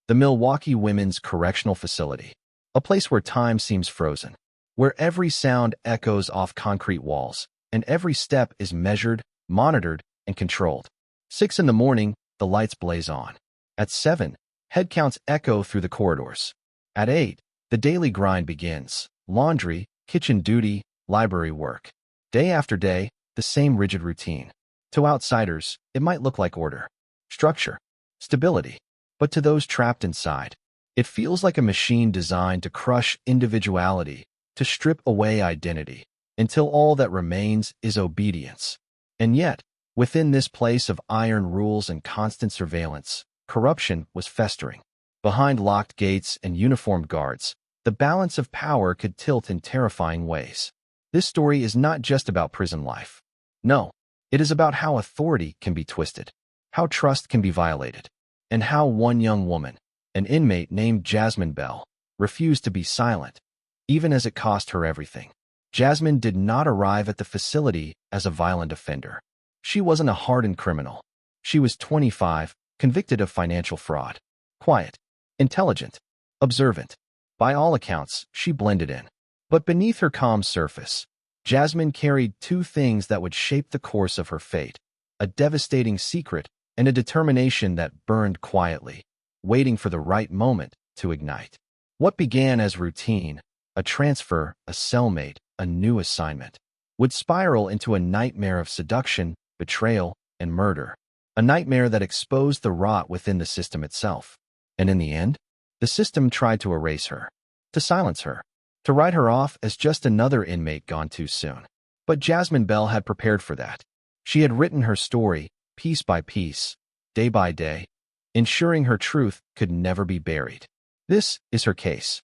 The Milwaukee Women's Correctional Facility, a place where time seems frozen, where every sound echoes off concrete walls, and every step is measured, monitored, and controlled. 6 in the morning, the lights blaze on. At 7, head counts echo through the corridors. At 8, the daily grind begins. Laundry, kitchen duty, library work. Day after day, the same rigid routine. To outsiders, it might look like order, structure, stability. But to those trapped inside, it feels like a machine designed to crush individuality, to strip away identity, until all that remains is obedience. And yet, within this place of iron rules and constant surveillance, corruption was festering. Behind locked gates and uniformed guards, the balance of power could tilt in terrifying ways. This story is not just about prison life. No, it is about how authority can be twisted, how trust can be violated, and how one young woman, an inmate named Jasmine Bell, refused to be silent, even as it cost her everything. Jasmine did not arrive at the facility as a violent offender. She wasn't a hardened criminal. She was 25, convicted of financial fraud. Quiet, intelligent, observant. By all accounts, she blended in. But beneath her calm surface, Jasmine carried two things that would shape the course of her fate: a devastating secret and a determination that burned quietly, waiting for the right moment to ignite. What began as routine, a transfer, a cellmate, a new assignment, would spiral into a nightmare of seduction, betrayal, and murder. A nightmare that exposed the rot within the system itself. And in the end, the system tried to erase her, to silence her, to write her off as just another inmate gone too soon. But Jasmine Bell had prepared for that. She had written her story, piece by piece, day by day, ensuring her truth could never be buried. This is her case.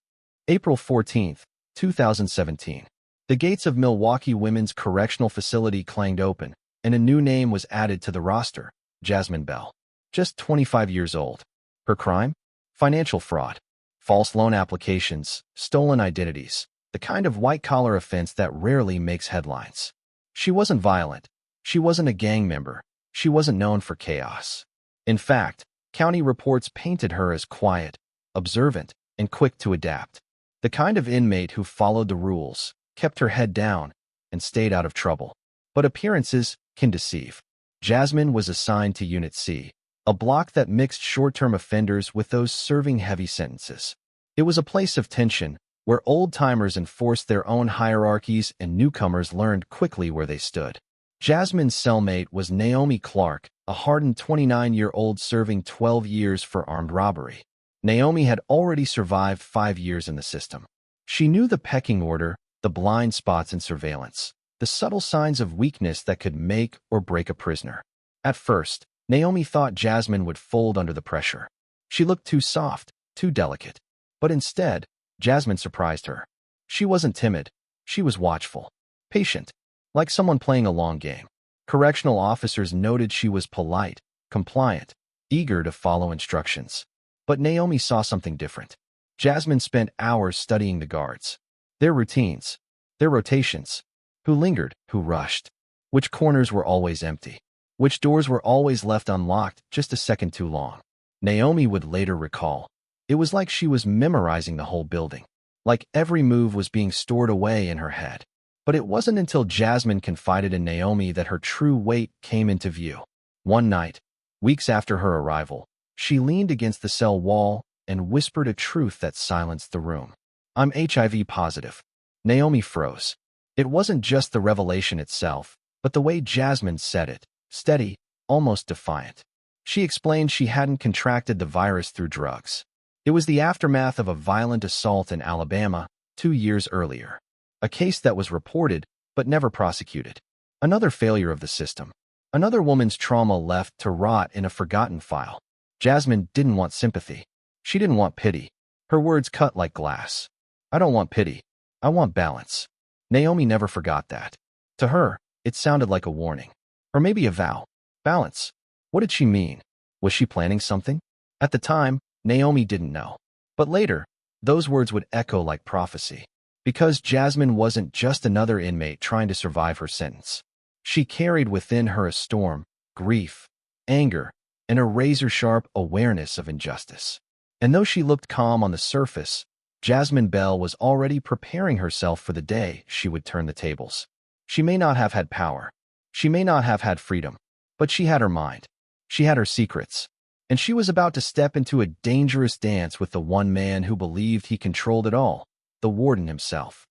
April 14, 2017. The gates of Milwaukee Women's Correctional Facility clanged open, and a new name was added to the roster: Jasmine Bell. Just 25 years old. Her crime? Financial fraud. False loan applications, stolen identities, the kind of white-collar offense that rarely makes headlines. She wasn't violent. She wasn't a gang member. She wasn't known for chaos. In fact, county reports painted her as quiet, observant, and quick to adapt. The kind of inmate who followed the rules, kept her head down, and stayed out of trouble. But appearances can deceive. Jasmine was assigned to Unit C, a block that mixed short-term offenders with those serving heavy sentences. It was a place of tension, where old-timers enforced their own hierarchies and newcomers learned quickly where they stood. Jasmine's cellmate was Naomi Clark, a hardened 29-year-old serving 12 years for armed robbery. Naomi had already survived 5 years in the system. She knew the pecking order, the blind spots in surveillance, the subtle signs of weakness that could make or break a prisoner. At first, Naomi thought Jasmine would fold under the pressure. She looked too soft, too delicate. But instead, Jasmine surprised her. She wasn't timid. She was watchful, patient, like someone playing a long game. Correctional officers noted she was polite, compliant, eager to follow instructions. But Naomi saw something different. Jasmine spent hours studying the guards, their routines, their rotations, who lingered, who rushed, which corners were always empty, which doors were always left unlocked just a second too long. Naomi would later recall, it was like she was memorizing the whole building, like every move was being stored away in her head. But it wasn't until Jasmine confided in Naomi that her true weight came into view. One night, weeks after her arrival, she leaned against the cell wall and whispered a truth that silenced the room. "I'm HIV positive." Naomi froze. It wasn't just the revelation itself, but the way Jasmine said it, steady, almost defiant. She explained she hadn't contracted the virus through drugs. It was the aftermath of a violent assault in Alabama 2 years earlier. A case that was reported, but never prosecuted. Another failure of the system. Another woman's trauma left to rot in a forgotten file. Jasmine didn't want sympathy. She didn't want pity. Her words cut like glass. "I don't want pity. I want balance." Naomi never forgot that. To her, it sounded like a warning. Or maybe a vow. Balance. What did she mean? Was she planning something? At the time, Naomi didn't know. But later, those words would echo like prophecy. Because Jasmine wasn't just another inmate trying to survive her sentence. She carried within her a storm, grief, anger, and a razor-sharp awareness of injustice. And though she looked calm on the surface, Jasmine Bell was already preparing herself for the day she would turn the tables. She may not have had power. She may not have had freedom, but she had her mind. She had her secrets. And she was about to step into a dangerous dance with the one man who believed he controlled it all, the warden himself.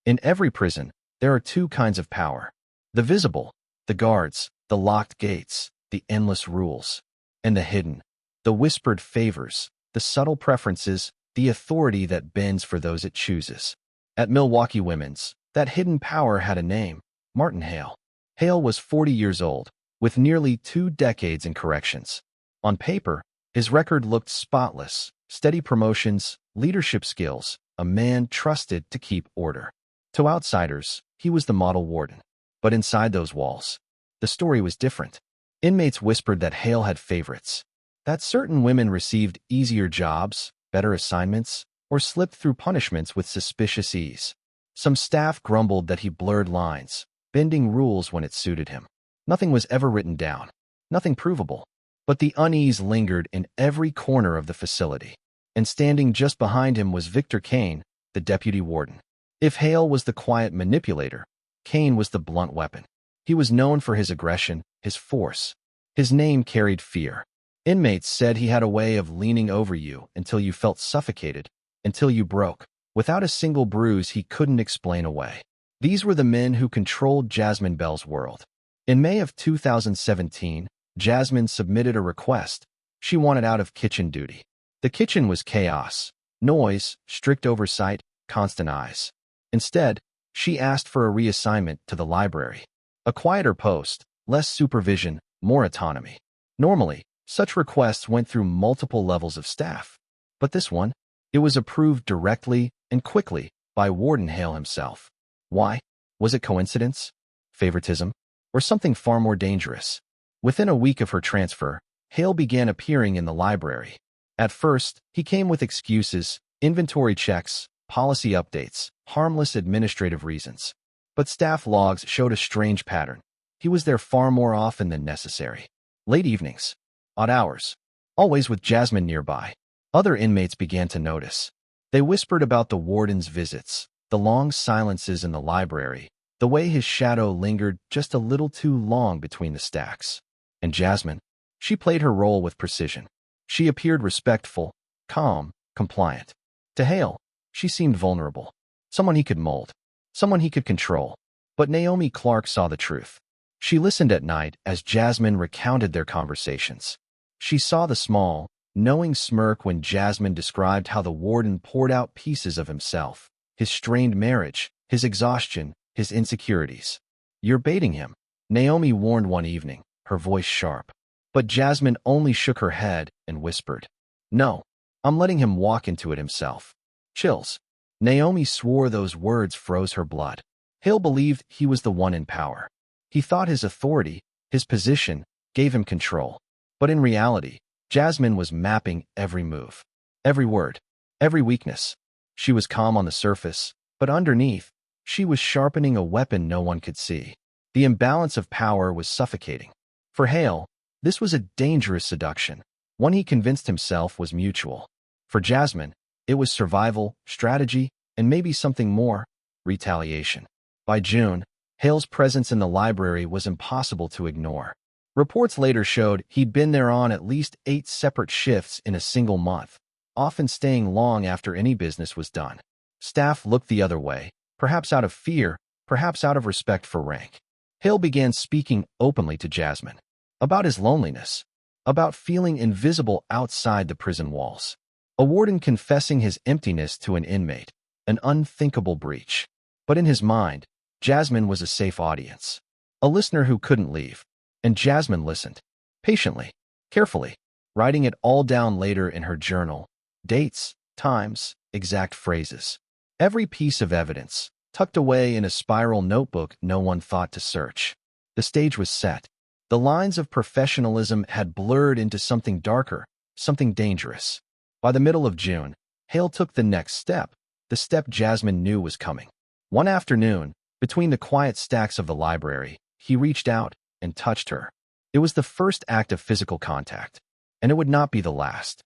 In every prison, there are two kinds of power. The visible, the guards, the locked gates, the endless rules. And the hidden, the whispered favors, the subtle preferences, the authority that bends for those it chooses. At Milwaukee Women's, that hidden power had a name: Martin Hale. Hale was 40 years old, with nearly 2 decades in corrections. On paper, his record looked spotless: steady promotions, leadership skills, a man trusted to keep order. To outsiders, he was the model warden. But inside those walls, the story was different. Inmates whispered that Hale had favorites, that certain women received easier jobs, better assignments, or slipped through punishments with suspicious ease. Some staff grumbled that he blurred lines, bending rules when it suited him. Nothing was ever written down, nothing provable. But the unease lingered in every corner of the facility. And standing just behind him was Victor Kane, the deputy warden. If Hale was the quiet manipulator, Kane was the blunt weapon. He was known for his aggression, his force. His name carried fear. Inmates said he had a way of leaning over you until you felt suffocated, until you broke, without a single bruise he couldn't explain away. These were the men who controlled Jasmine Bell's world. In May of 2017, Jasmine submitted a request. She wanted out of kitchen duty. The kitchen was chaos, noise, strict oversight, constant eyes. Instead, she asked for a reassignment to the library. A quieter post, less supervision, more autonomy. Normally, such requests went through multiple levels of staff. But this one, it was approved directly and quickly by Warden Hale himself. Why? Was it coincidence? Favoritism? Or something far more dangerous? Within a week of her transfer, Hale began appearing in the library. At first, he came with excuses, inventory checks, policy updates, harmless administrative reasons. But staff logs showed a strange pattern. He was there far more often than necessary. Late evenings, odd hours, always with Jasmine nearby. Other inmates began to notice. They whispered about the warden's visits, the long silences in the library, the way his shadow lingered just a little too long between the stacks. And Jasmine, she played her role with precision. She appeared respectful, calm, compliant. To Hale, she seemed vulnerable, someone he could mold, someone he could control. But Naomi Clark saw the truth. She listened at night as Jasmine recounted their conversations. She saw the small, knowing smirk when Jasmine described how the warden poured out pieces of himself, his strained marriage, his exhaustion, his insecurities. "You're baiting him," Naomi warned one evening, her voice sharp. But Jasmine only shook her head and whispered, "No, I'm letting him walk into it himself." Chills. Naomi swore those words froze her blood. Hale believed he was the one in power. He thought his authority, his position, gave him control. But in reality, Jasmine was mapping every move, every word, every weakness. She was calm on the surface, but underneath, she was sharpening a weapon no one could see. The imbalance of power was suffocating. For Hale, this was a dangerous seduction, one he convinced himself was mutual. For Jasmine, it was survival, strategy, and maybe something more: retaliation. By June, Hale's presence in the library was impossible to ignore. Reports later showed he'd been there on at least 8 separate shifts in a single month, often staying long after any business was done. Staff looked the other way, perhaps out of fear, perhaps out of respect for rank. Hale began speaking openly to Jasmine about his loneliness, about feeling invisible outside the prison walls. A warden confessing his emptiness to an inmate, an unthinkable breach. But in his mind, Jasmine was a safe audience, a listener who couldn't leave. And Jasmine listened, patiently, carefully, writing it all down later in her journal: dates, times, exact phrases. Every piece of evidence, tucked away in a spiral notebook no one thought to search. The stage was set. The lines of professionalism had blurred into something darker, something dangerous. By the middle of June, Hale took the next step, the step Jasmine knew was coming. One afternoon, between the quiet stacks of the library, he reached out and touched her. It was the first act of physical contact, and it would not be the last.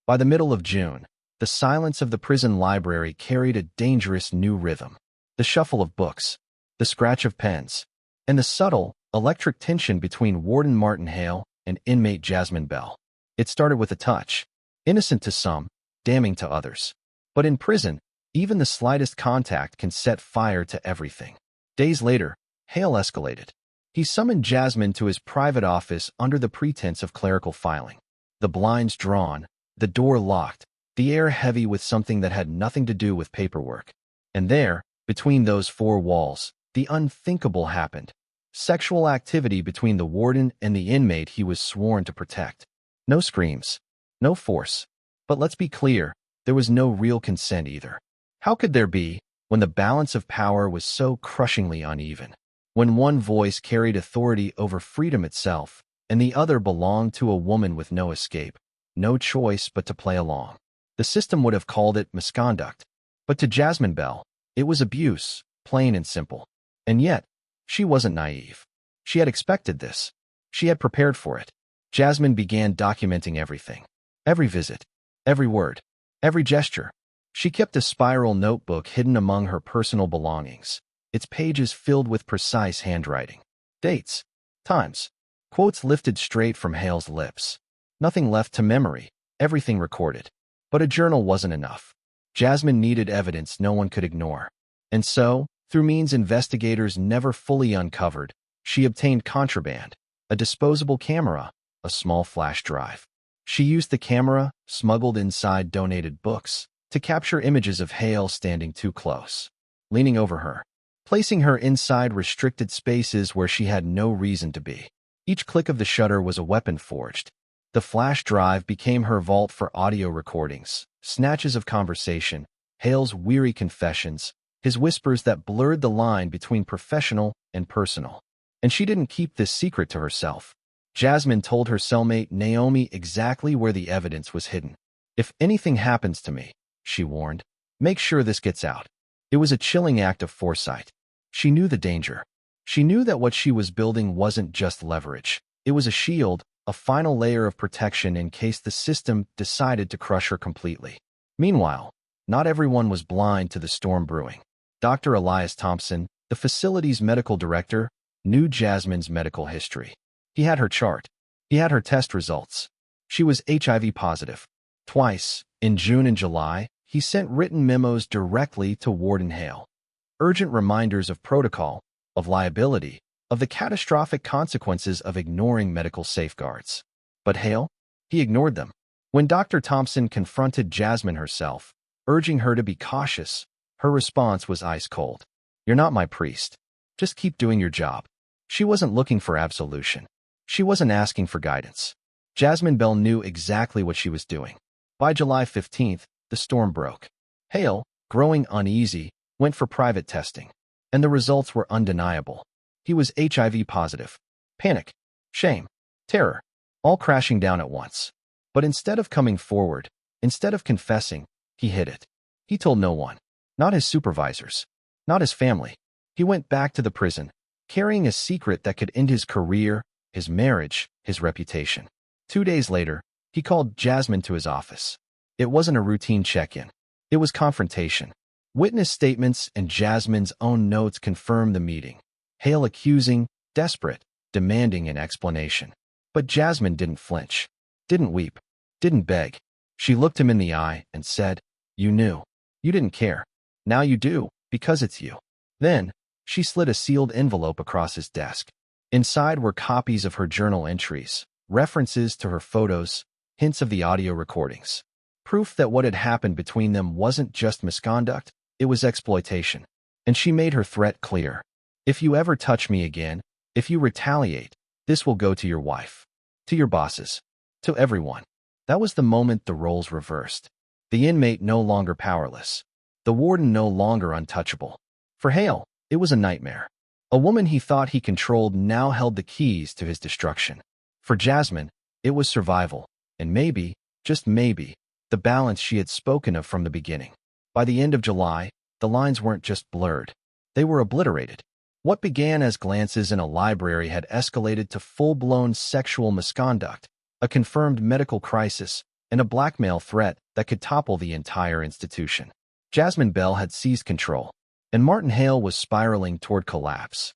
By the middle of June, the silence of the prison library carried a dangerous new rhythm. The shuffle of books, the scratch of pens, and the subtle, electric tension between Warden Martin Hale and inmate Jasmine Bell. It started with a touch, innocent to some, damning to others. But in prison, even the slightest contact can set fire to everything. Days later, Hale escalated. He summoned Jasmine to his private office under the pretense of clerical filing. The blinds drawn, the door locked, the air heavy with something that had nothing to do with paperwork. And there, between those four walls, the unthinkable happened. Sexual activity between the warden and the inmate he was sworn to protect. No screams, no force. But let's be clear, there was no real consent either. How could there be, when the balance of power was so crushingly uneven? When one voice carried authority over freedom itself, and the other belonged to a woman with no escape, no choice but to play along. The system would have called it misconduct. But to Jasmine Bell, it was abuse, plain and simple. And yet, she wasn't naive. She had expected this. She had prepared for it. Jasmine began documenting everything. Every visit, every word, every gesture. She kept a spiral notebook hidden among her personal belongings, its pages filled with precise handwriting. Dates, times, quotes lifted straight from Hale's lips. Nothing left to memory, everything recorded. But a journal wasn't enough. Jasmine needed evidence no one could ignore. And so, through means investigators never fully uncovered, she obtained contraband, a disposable camera, a small flash drive. She used the camera, smuggled inside donated books, to capture images of Hale standing too close, leaning over her, placing her inside restricted spaces where she had no reason to be. Each click of the shutter was a weapon forged. The flash drive became her vault for audio recordings, snatches of conversation, Hale's weary confessions, his whispers that blurred the line between professional and personal. And she didn't keep this secret to herself. Jasmine told her cellmate Naomi exactly where the evidence was hidden. "If anything happens to me," she warned, "make sure this gets out." It was a chilling act of foresight. She knew the danger. She knew that what she was building wasn't just leverage. It was a shield, a final layer of protection in case the system decided to crush her completely. Meanwhile, not everyone was blind to the storm brewing. Dr. Elias Thompson, the facility's medical director, knew Jasmine's medical history. He had her chart. He had her test results. She was HIV positive. Twice, in June and July, he sent written memos directly to Warden Hale. Urgent reminders of protocol, of liability, of the catastrophic consequences of ignoring medical safeguards. But Hale? He ignored them. When Dr. Thompson confronted Jasmine herself, urging her to be cautious, her response was ice cold. "You're not my priest. Just keep doing your job." She wasn't looking for absolution. She wasn't asking for guidance. Jasmine Bell knew exactly what she was doing. By July 15th, the storm broke. Hale, growing uneasy, went for private testing. And the results were undeniable. He was HIV positive. Panic, shame, terror, all crashing down at once. But instead of coming forward, instead of confessing, he hid it. He told no one. Not his supervisors. Not his family. He went back to the prison, carrying a secret that could end his career, his marriage, his reputation. 2 days later, he called Jasmine to his office. It wasn't a routine check-in. It was confrontation. Witness statements and Jasmine's own notes confirmed the meeting. Hale accusing, desperate, demanding an explanation. But Jasmine didn't flinch, didn't weep, didn't beg. She looked him in the eye and said, "You knew. You didn't care. Now you do, because it's you." Then, she slid a sealed envelope across his desk. Inside were copies of her journal entries, references to her photos, hints of the audio recordings. Proof that what had happened between them wasn't just misconduct, it was exploitation. And she made her threat clear. "If you ever touch me again, if you retaliate, this will go to your wife, to your bosses, to everyone." That was the moment the roles reversed. The inmate no longer powerless. The warden no longer untouchable. For Hale, it was a nightmare. A woman he thought he controlled now held the keys to his destruction. For Jasmine, it was survival, and maybe, just maybe, the balance she had spoken of from the beginning. By the end of July, the lines weren't just blurred. They were obliterated. What began as glances in a library had escalated to full-blown sexual misconduct, a confirmed medical crisis, and a blackmail threat that could topple the entire institution. Jasmine Bell had seized control, and Martin Hale was spiraling toward collapse.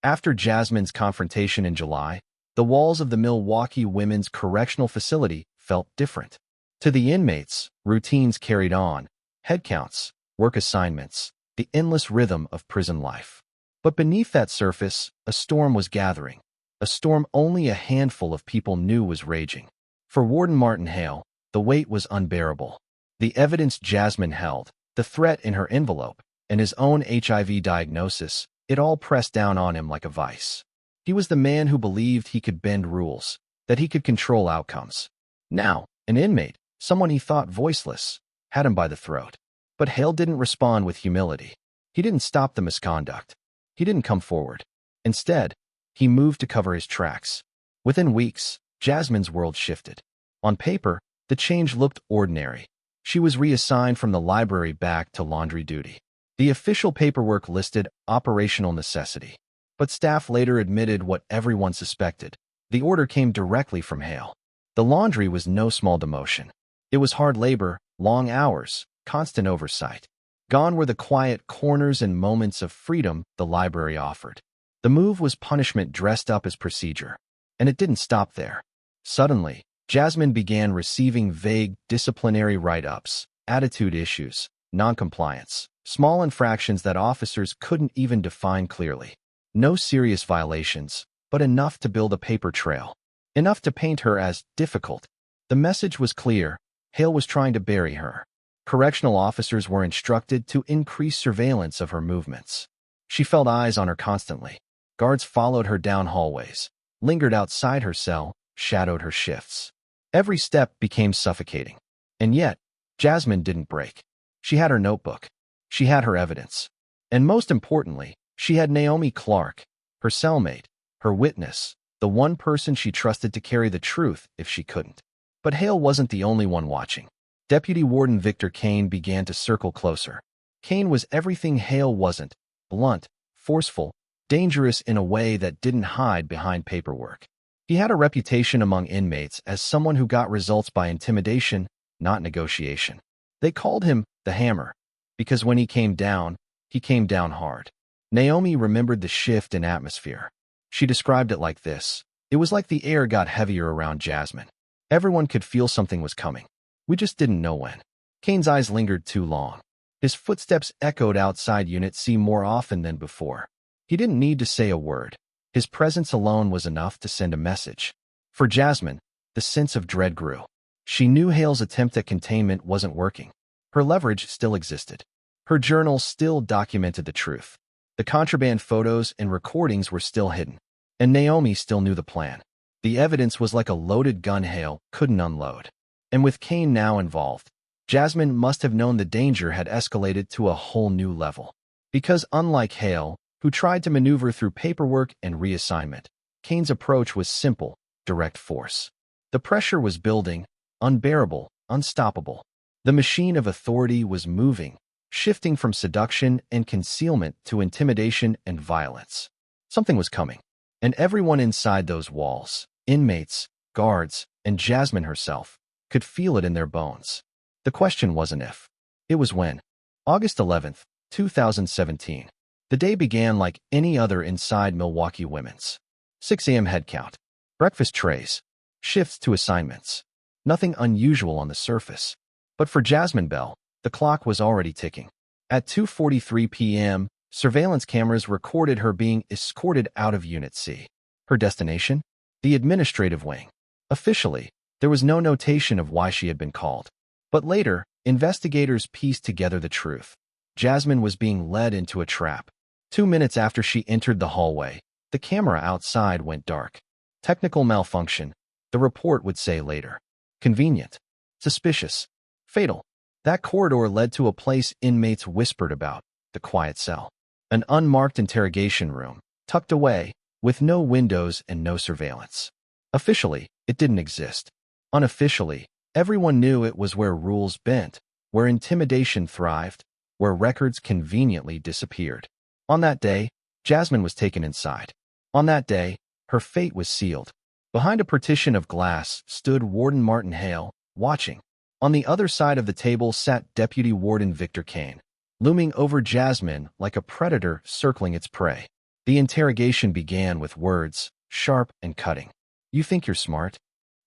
After Jasmine's confrontation in July, the walls of the Milwaukee Women's Correctional Facility felt different. To the inmates, routines carried on, head counts, work assignments, the endless rhythm of prison life. But beneath that surface, a storm was gathering, a storm only a handful of people knew was raging. For Warden Martin Hale, the weight was unbearable. The evidence Jasmine held, the threat in her envelope, and his own HIV diagnosis, it all pressed down on him like a vice. He was the man who believed he could bend rules, that he could control outcomes. Now, an inmate, someone he thought voiceless, had him by the throat. But Hale didn't respond with humility. He didn't stop the misconduct. He didn't come forward. Instead, he moved to cover his tracks. Within weeks, Jasmine's world shifted. On paper, the change looked ordinary. She was reassigned from the library back to laundry duty. The official paperwork listed operational necessity. But staff later admitted what everyone suspected. The order came directly from Hale. The laundry was no small demotion. It was hard labor, long hours, constant oversight. Gone were the quiet corners and moments of freedom the library offered. The move was punishment dressed up as procedure. And it didn't stop there. Suddenly, Jasmine began receiving vague disciplinary write-ups, attitude issues, noncompliance, small infractions that officers couldn't even define clearly. No serious violations, but enough to build a paper trail. Enough to paint her as difficult. The message was clear. Hale was trying to bury her. Correctional officers were instructed to increase surveillance of her movements. She felt eyes on her constantly. Guards followed her down hallways, lingered outside her cell, shadowed her shifts. Every step became suffocating. And yet, Jasmine didn't break. She had her notebook. She had her evidence. And most importantly, she had Naomi Clark, her cellmate, her witness, the one person she trusted to carry the truth if she couldn't. But Hale wasn't the only one watching. Deputy Warden Victor Kane began to circle closer. Kane was everything Hale wasn't: blunt, forceful, dangerous in a way that didn't hide behind paperwork. He had a reputation among inmates as someone who got results by intimidation, not negotiation. They called him the Hammer, because when he came down hard. Naomi remembered the shift in atmosphere. She described it like this: it was like the air got heavier around Jasmine. Everyone could feel something was coming. We just didn't know when. Kane's eyes lingered too long. His footsteps echoed outside Unit C more often than before. He didn't need to say a word. His presence alone was enough to send a message. For Jasmine, the sense of dread grew. She knew Hale's attempt at containment wasn't working. Her leverage still existed. Her journal still documented the truth. The contraband photos and recordings were still hidden. And Naomi still knew the plan. The evidence was like a loaded gun Hale couldn't unload. And with Kane now involved, Jasmine must have known the danger had escalated to a whole new level. Because unlike Hale, who tried to maneuver through paperwork and reassignment, Kane's approach was simple, direct force. The pressure was building, unbearable, unstoppable. The machine of authority was moving, shifting from seduction and concealment to intimidation and violence. Something was coming, and everyone inside those walls, inmates, guards, and Jasmine herself, could feel it in their bones. The question wasn't if. It was when. August 11th, 2017. The day began like any other inside Milwaukee Women's. 6 a.m. head count. Breakfast trays. Shifts to assignments. Nothing unusual on the surface. But for Jasmine Bell, the clock was already ticking. At 2:43 p.m., surveillance cameras recorded her being escorted out of Unit C. Her destination? The administrative wing. Officially, there was no notation of why she had been called. But later, investigators pieced together the truth. Jasmine was being led into a trap. 2 minutes after she entered the hallway, the camera outside went dark. Technical malfunction, the report would say later. Convenient. Suspicious. Fatal. That corridor led to a place inmates whispered about, the quiet cell. An unmarked interrogation room, tucked away, with no windows and no surveillance. Officially, it didn't exist. Unofficially, everyone knew it was where rules bent, where intimidation thrived, where records conveniently disappeared. On that day, Jasmine was taken inside. On that day, her fate was sealed. Behind a partition of glass stood Warden Martin Hale, watching. On the other side of the table sat Deputy Warden Victor Kane, looming over Jasmine like a predator circling its prey. The interrogation began with words, sharp and cutting. "You think you're smart?"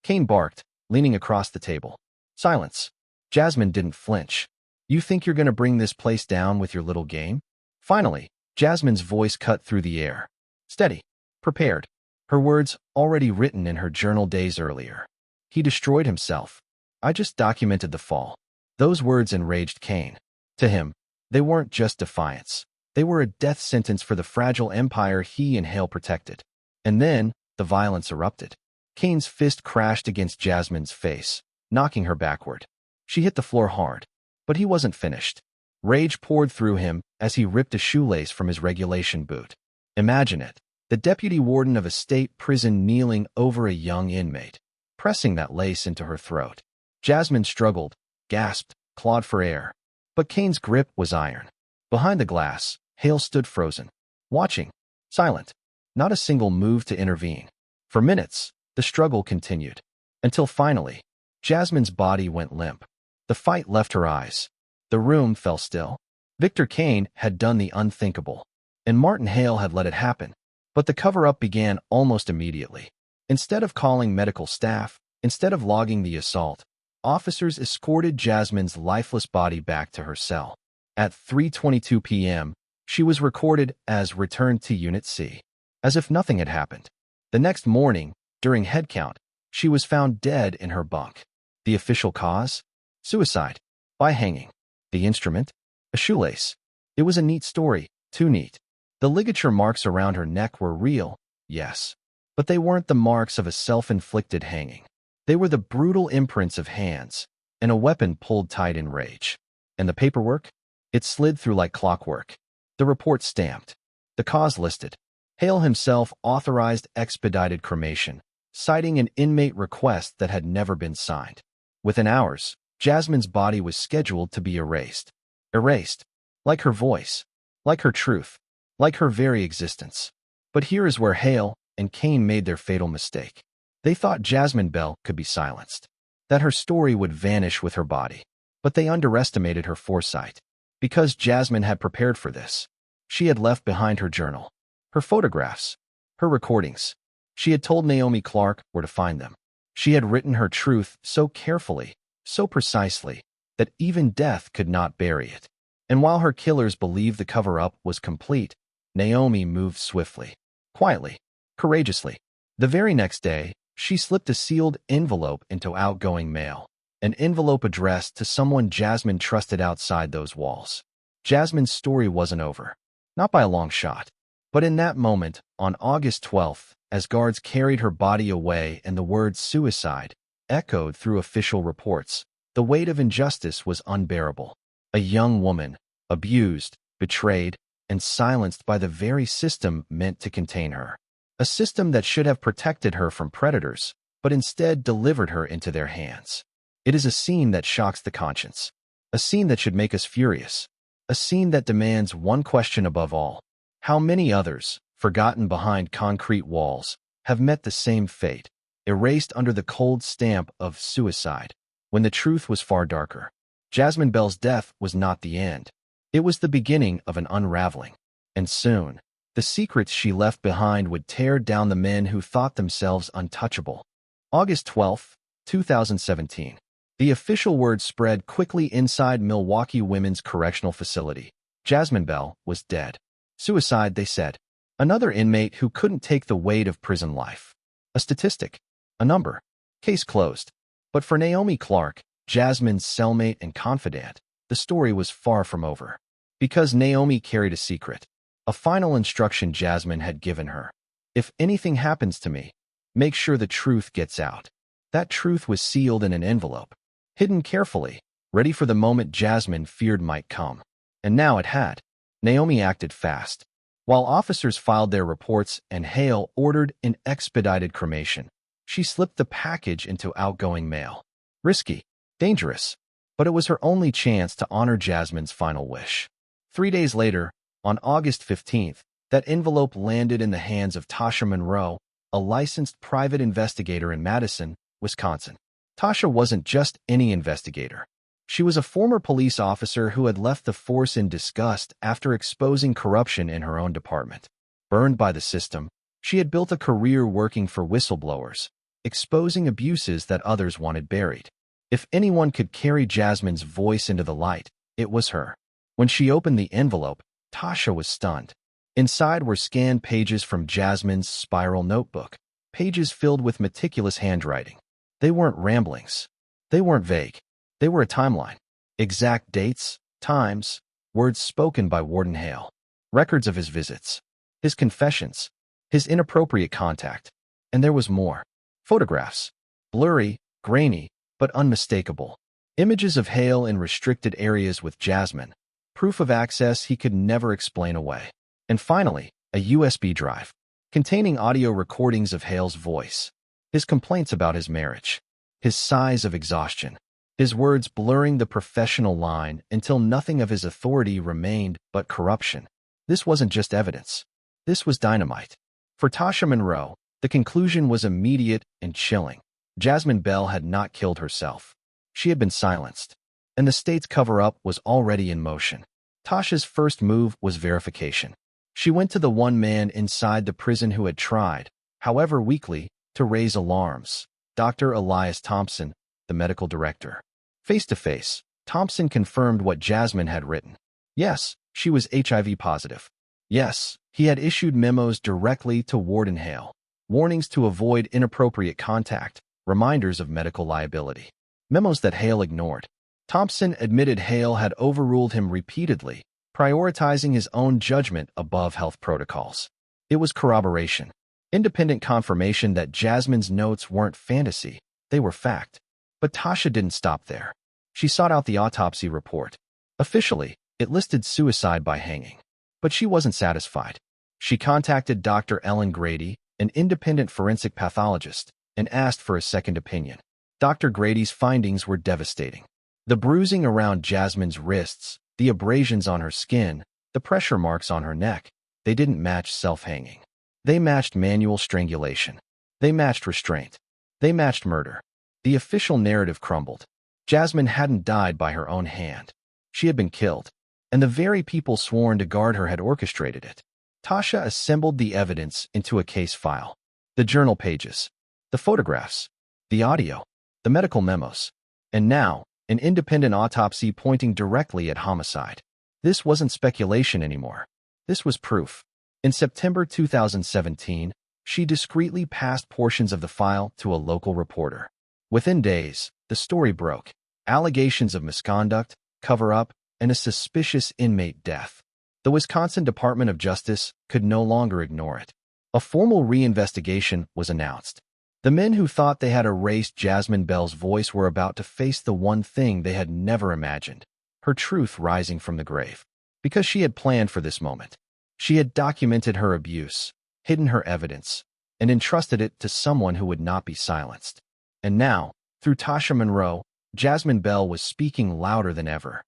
Kane barked, leaning across the table. Silence. Jasmine didn't flinch. "You think you're going to bring this place down with your little game?" Finally, Jasmine's voice cut through the air. Steady. Prepared. Her words already written in her journal days earlier. "He destroyed himself. I just documented the fall." Those words enraged Kane. To him, they weren't just defiance. They were a death sentence for the fragile empire he and Hale protected. And then, the violence erupted. Kane's fist crashed against Jasmine's face, knocking her backward. She hit the floor hard. But he wasn't finished. Rage poured through him as he ripped a shoelace from his regulation boot. Imagine it. The deputy warden of a state prison kneeling over a young inmate, pressing that lace into her throat. Jasmine struggled, gasped, clawed for air. But Kane's grip was iron. Behind the glass, Hale stood frozen, watching, silent, not a single move to intervene. For minutes, the struggle continued, until finally, Jasmine's body went limp. The fight left her eyes. The room fell still. Victor Kane had done the unthinkable, and Martin Hale had let it happen. But the cover-up began almost immediately. Instead of calling medical staff, instead of logging the assault, officers escorted Jasmine's lifeless body back to her cell. At 3:22 p.m., she was recorded as returned to Unit C, as if nothing had happened. The next morning, during headcount, she was found dead in her bunk. The official cause? Suicide. By hanging. The instrument? A shoelace. It was a neat story, too neat. The ligature marks around her neck were real, yes. But they weren't the marks of a self-inflicted hanging. They were the brutal imprints of hands, and a weapon pulled tight in rage. And the paperwork? It slid through like clockwork. The report stamped. The cause listed. Hale himself authorized expedited cremation, citing an inmate request that had never been signed. Within hours, Jasmine's body was scheduled to be erased. Erased. Like her voice. Like her truth. Like her very existence. But here is where Hale and Kane made their fatal mistake. They thought Jasmine Bell could be silenced, that her story would vanish with her body. But they underestimated her foresight. Because Jasmine had prepared for this. She had left behind her journal, her photographs, her recordings. She had told Naomi Clark where to find them. She had written her truth so carefully, so precisely, that even death could not bury it. And while her killers believed the cover-up was complete, Naomi moved swiftly, quietly, courageously. The very next day, she slipped a sealed envelope into outgoing mail, an envelope addressed to someone Jasmine trusted outside those walls. Jasmine's story wasn't over, not by a long shot. But in that moment, on August 12th, as guards carried her body away and the word suicide echoed through official reports, the weight of injustice was unbearable. A young woman, abused, betrayed, and silenced by the very system meant to contain her. A system that should have protected her from predators, but instead delivered her into their hands. It is a scene that shocks the conscience. A scene that should make us furious. A scene that demands one question above all. How many others, forgotten behind concrete walls, have met the same fate, erased under the cold stamp of suicide, when the truth was far darker? Jasmine Bell's death was not the end. It was the beginning of an unraveling. And soon, the secrets she left behind would tear down the men who thought themselves untouchable. August 12, 2017. The official word spread quickly inside Milwaukee Women's Correctional Facility. Jasmine Bell was dead. Suicide, they said. Another inmate who couldn't take the weight of prison life. A statistic. A number. Case closed. But for Naomi Clark, Jasmine's cellmate and confidant, the story was far from over. Because Naomi carried a secret. A final instruction Jasmine had given her. If anything happens to me, make sure the truth gets out. That truth was sealed in an envelope, hidden carefully, ready for the moment Jasmine feared might come. And now it had. Naomi acted fast. While officers filed their reports and Hale ordered an expedited cremation, she slipped the package into outgoing mail. Risky, dangerous, but it was her only chance to honor Jasmine's final wish. 3 days later, on August 15th, that envelope landed in the hands of Tasha Monroe, a licensed private investigator in Madison, Wisconsin. Tasha wasn't just any investigator. She was a former police officer who had left the force in disgust after exposing corruption in her own department. Burned by the system, she had built a career working for whistleblowers, exposing abuses that others wanted buried. If anyone could carry Jasmine's voice into the light, it was her. When she opened the envelope, Tasha was stunned. Inside were scanned pages from Jasmine's spiral notebook, pages filled with meticulous handwriting. They weren't ramblings. They weren't vague. They were a timeline. Exact dates, times, words spoken by Warden Hale, records of his visits, his confessions, his inappropriate contact. And there was more. Photographs. Blurry, grainy, but unmistakable. Images of Hale in restricted areas with Jasmine. Proof of access he could never explain away. And finally, a USB drive, containing audio recordings of Hale's voice, his complaints about his marriage, his sighs of exhaustion, his words blurring the professional line until nothing of his authority remained but corruption. This wasn't just evidence. This was dynamite. For Tasha Monroe, the conclusion was immediate and chilling. Jasmine Bell had not killed herself. She had been silenced, and the state's cover-up was already in motion. Tasha's first move was verification. She went to the one man inside the prison who had tried, however weakly, to raise alarms, Dr. Elias Thompson, the medical director. Face-to-face, Thompson confirmed what Jasmine had written. Yes, she was HIV positive. Yes, he had issued memos directly to Warden Hale, warnings to avoid inappropriate contact, reminders of medical liability. Memos that Hale ignored. Thompson admitted Hale had overruled him repeatedly, prioritizing his own judgment above health protocols. It was corroboration. Independent confirmation that Jasmine's notes weren't fantasy, they were fact. But Tasha didn't stop there. She sought out the autopsy report. Officially, it listed suicide by hanging. But she wasn't satisfied. She contacted Dr. Ellen Grady, an independent forensic pathologist, and asked for a second opinion. Dr. Grady's findings were devastating. The bruising around Jasmine's wrists, the abrasions on her skin, the pressure marks on her neck, they didn't match self-hanging. They matched manual strangulation. They matched restraint. They matched murder. The official narrative crumbled. Jasmine hadn't died by her own hand. She had been killed, and the very people sworn to guard her had orchestrated it. Tasha assembled the evidence into a case file. The journal pages, the photographs, the audio, the medical memos, and now, an independent autopsy pointing directly at homicide. This wasn't speculation anymore. This was proof. In September 2017, she discreetly passed portions of the file to a local reporter. Within days, the story broke. Allegations of misconduct, cover-up, and a suspicious inmate death. The Wisconsin Department of Justice could no longer ignore it. A formal reinvestigation was announced. The men who thought they had erased Jasmine Bell's voice were about to face the one thing they had never imagined, her truth rising from the grave. Because she had planned for this moment. She had documented her abuse, hidden her evidence, and entrusted it to someone who would not be silenced. And now, through Tasha Monroe, Jasmine Bell was speaking louder than ever.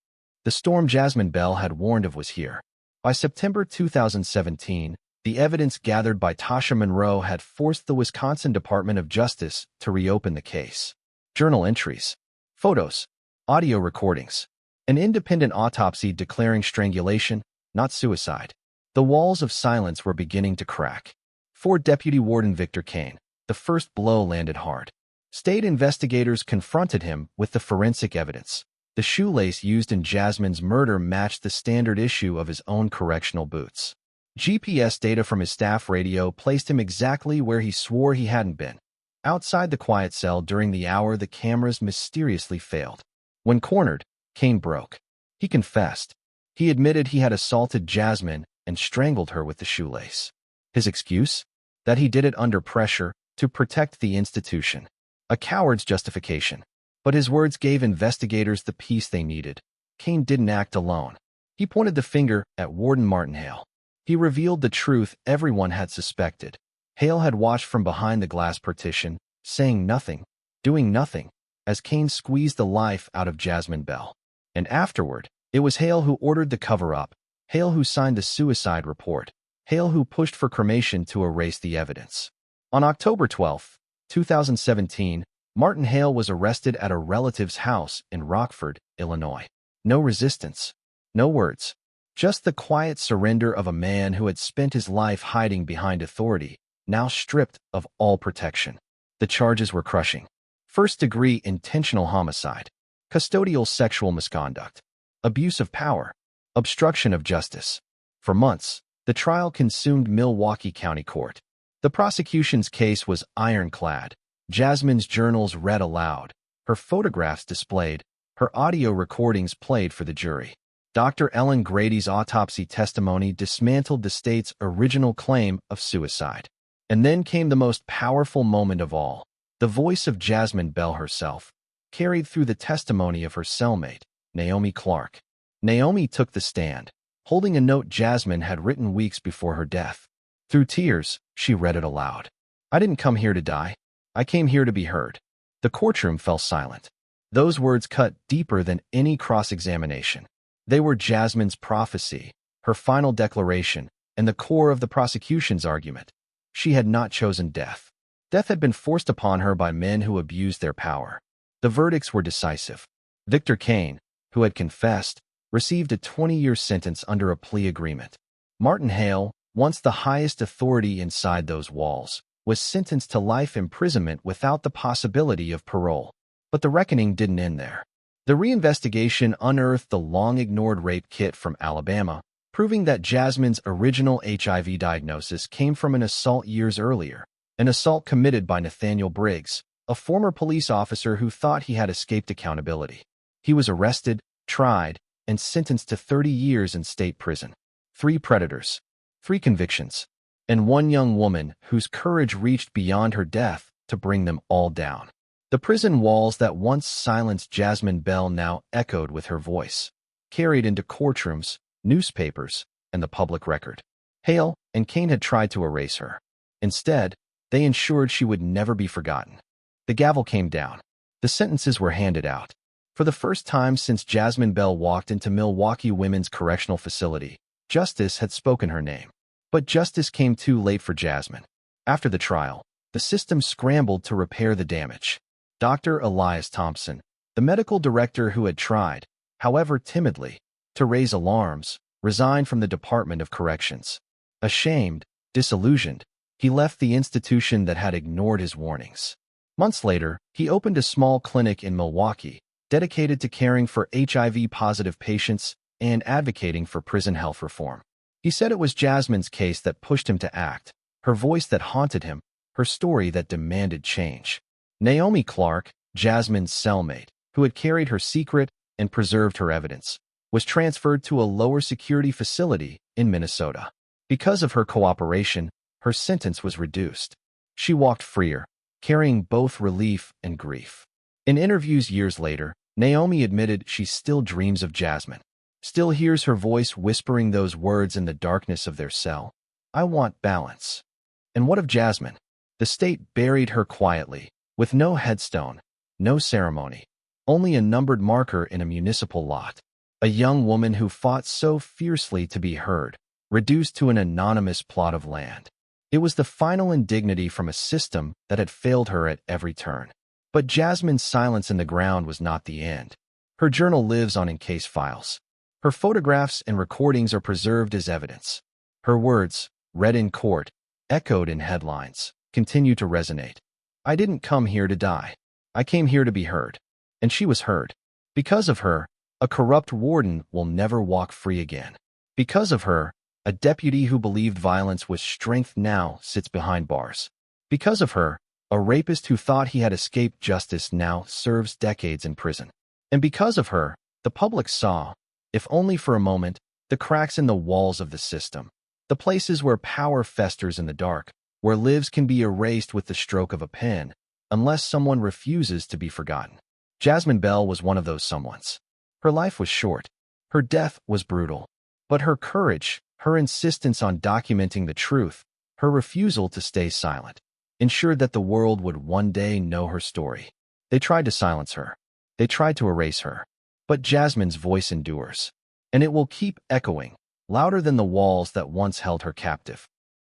The storm Jasmine Bell had warned of was here. By September 2017, the evidence gathered by Tasha Monroe had forced the Wisconsin Department of Justice to reopen the case. Journal entries, photos, audio recordings, an independent autopsy declaring strangulation, not suicide. The walls of silence were beginning to crack. For Deputy Warden Victor Kane, the first blow landed hard. State investigators confronted him with the forensic evidence. The shoelace used in Jasmine's murder matched the standard issue of his own correctional boots. GPS data from his staff radio placed him exactly where he swore he hadn't been. Outside the quiet cell during the hour the cameras mysteriously failed. When cornered, Kane broke. He confessed. He admitted he had assaulted Jasmine and strangled her with the shoelace. His excuse? That he did it under pressure to protect the institution. A coward's justification. But his words gave investigators the peace they needed. Kane didn't act alone. He pointed the finger at Warden Martin Hale. He revealed the truth everyone had suspected. Hale had watched from behind the glass partition, saying nothing, doing nothing, as Kane squeezed the life out of Jasmine Bell. And afterward, it was Hale who ordered the cover-up, Hale who signed the suicide report, Hale who pushed for cremation to erase the evidence. On October 12, 2017, Martin Hale was arrested at a relative's house in Rockford, Illinois. No resistance, no words, just the quiet surrender of a man who had spent his life hiding behind authority, now stripped of all protection. The charges were crushing. First-degree intentional homicide, custodial sexual misconduct, abuse of power, obstruction of justice. For months, the trial consumed Milwaukee County Court. The prosecution's case was ironclad. Jasmine's journals read aloud, her photographs displayed, her audio recordings played for the jury. Dr. Ellen Grady's autopsy testimony dismantled the state's original claim of suicide. And then came the most powerful moment of all. The voice of Jasmine Bell herself, carried through the testimony of her cellmate, Naomi Clark. Naomi took the stand, holding a note Jasmine had written weeks before her death. Through tears, she read it aloud. "I didn't come here to die. I came here to be heard." The courtroom fell silent. Those words cut deeper than any cross-examination. They were Jasmine's prophecy, her final declaration, and the core of the prosecution's argument. She had not chosen death. Death had been forced upon her by men who abused their power. The verdicts were decisive. Victor Kane, who had confessed, received a 20-year sentence under a plea agreement. Martin Hale, once the highest authority inside those walls, was sentenced to life imprisonment without the possibility of parole. But the reckoning didn't end there. The reinvestigation unearthed the long-ignored rape kit from Alabama, proving that Jasmine's original HIV diagnosis came from an assault years earlier, an assault committed by Nathaniel Briggs, a former police officer who thought he had escaped accountability. He was arrested, tried, and sentenced to 30 years in state prison. 3 predators, 3 convictions, and 1 young woman whose courage reached beyond her death to bring them all down. The prison walls that once silenced Jasmine Bell now echoed with her voice, carried into courtrooms, newspapers, and the public record. Hale and Kane had tried to erase her. Instead, they ensured she would never be forgotten. The gavel came down. The sentences were handed out. For the first time since Jasmine Bell walked into Milwaukee Women's Correctional Facility, justice had spoken her name. But justice came too late for Jasmine. After the trial, the system scrambled to repair the damage. Dr. Elias Thompson, the medical director who had tried, however timidly, to raise alarms, resigned from the Department of Corrections. Ashamed, disillusioned, he left the institution that had ignored his warnings. Months later, he opened a small clinic in Milwaukee, dedicated to caring for HIV-positive patients and advocating for prison health reform. He said it was Jasmine's case that pushed him to act, her voice that haunted him, her story that demanded change. Naomi Clark, Jasmine's cellmate, who had carried her secret and preserved her evidence, was transferred to a lower-security facility in Minnesota. Because of her cooperation, her sentence was reduced. She walked freer, carrying both relief and grief. In interviews years later, Naomi admitted she still dreams of Jasmine, still hears her voice whispering those words in the darkness of their cell. "I want balance." And what of Jasmine? The state buried her quietly, with no headstone, no ceremony, only a numbered marker in a municipal lot. A young woman who fought so fiercely to be heard, reduced to an anonymous plot of land. It was the final indignity from a system that had failed her at every turn. But Jasmine's silence in the ground was not the end. Her journal lives on in case files. Her photographs and recordings are preserved as evidence. Her words, read in court, echoed in headlines, continue to resonate. "I didn't come here to die. I came here to be heard." And she was heard. Because of her, a corrupt warden will never walk free again. Because of her, a deputy who believed violence was strength now sits behind bars. Because of her, a rapist who thought he had escaped justice now serves decades in prison. And because of her, the public saw, if only for a moment, the cracks in the walls of the system, the places where power festers in the dark, where lives can be erased with the stroke of a pen, unless someone refuses to be forgotten. Jasmine Bell was one of those someones. Her life was short. Her death was brutal. But her courage, her insistence on documenting the truth, her refusal to stay silent, ensured that the world would one day know her story. They tried to silence her. They tried to erase her. But Jasmine's voice endures. And it will keep echoing, louder than the walls that once held her captive.